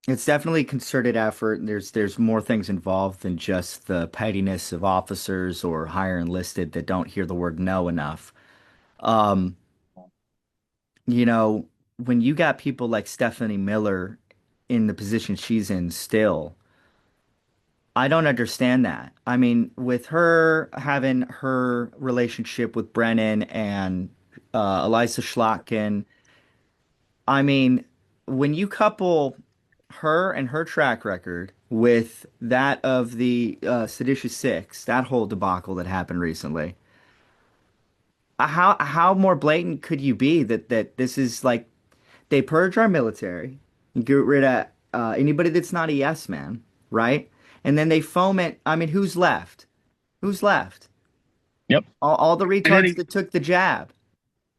It's definitely concerted effort. There's more things involved than just the pettiness of officers or higher enlisted that don't hear the word no enough. Um, you know, when you got people like Stephanie Miller in the position she's in still, I don't understand that. I mean, with her having her relationship with Brennan and Eliza Schlotkin, I mean, when you couple her and her track record with that of the Seditious Six, that whole debacle that happened recently, how more blatant could you be that this is like they purge our military, get rid of anybody that's not a yes man, right? And then they foment. I mean, who's left? Who's left? Yep. All the And then retards that took the jab,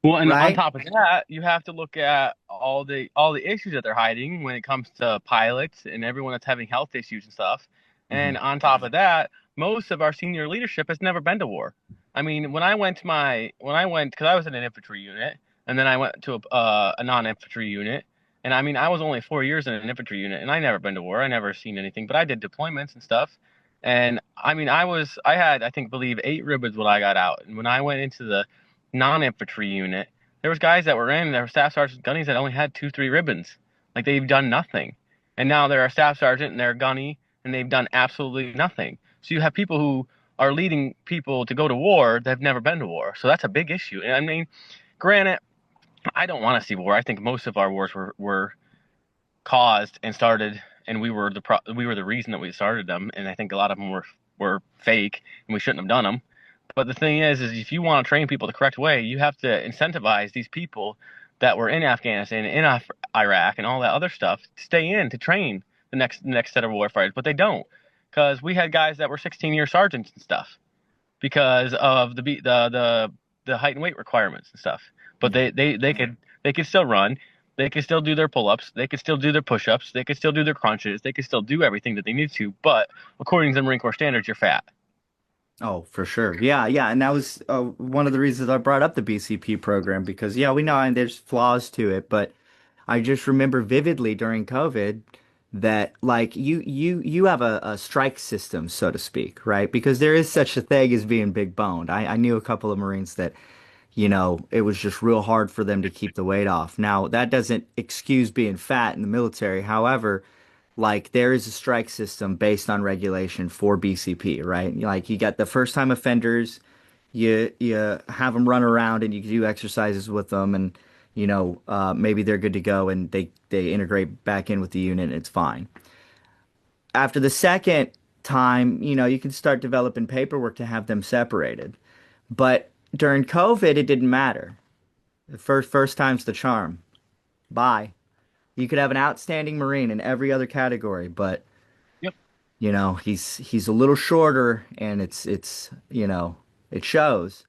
well, and on right? top of that, you have to look at all the issues that they're hiding when it comes to pilots and everyone that's having health issues and stuff. Hmm. And on top of that, most of our senior leadership has never been to war. I mean, when I went because I was in an infantry unit, and then I went to a non-infantry unit, and I mean, I was only 4 years in an infantry unit, and I never been to war. I never seen anything, but I did deployments and stuff. And I mean, I had, I think, believe 8 ribbons when I got out, and when I went into the non-infantry unit, there was guys that were in, there were staff sergeants, gunnies that only had 2, 3 ribbons. Like they've done nothing. And now they're a staff sergeant and they're a gunny and they've done absolutely nothing. So you have people who are leading people to go to war that have never been to war. So that's a big issue. And I mean, granted, I don't want to see war. I think most of our wars were caused and started, and we were the reason that we started them. And I think a lot of them were fake, and we shouldn't have done them. But the thing is if you want to train people the correct way, you have to incentivize these people that were in Afghanistan, in Iraq, and all that other stuff to stay in to train the next set of warfighters. But they don't, because we had guys that were 16-year sergeants and stuff because of the height and weight requirements and stuff. But Yeah. they could still run. They could still do their pull-ups. They could still do their push-ups. They could still do their crunches. They could still do everything that they need to. But according to the Marine Corps standards, you're fat. Oh, for sure. Yeah, yeah. And that was one of the reasons I brought up the BCP program because, yeah, we know and there's flaws to it, but I just remember vividly during COVID that like you have a strike system, so to speak, right? Because there is such a thing as being big boned. I knew a couple of Marines that, it was just real hard for them to keep the weight off. Now, that doesn't excuse being fat in the military. However, like there is a strike system based on regulation for BCP, right? Like you got the first time offenders, you have them run around and you do exercises with them, and maybe they're good to go and they integrate back in with the unit and it's fine. After the second time, you can start developing paperwork to have them separated. But during COVID, it didn't matter. The first time's the charm. Bye. You could have an outstanding Marine in every other category, but Yep. he's a little shorter and it shows.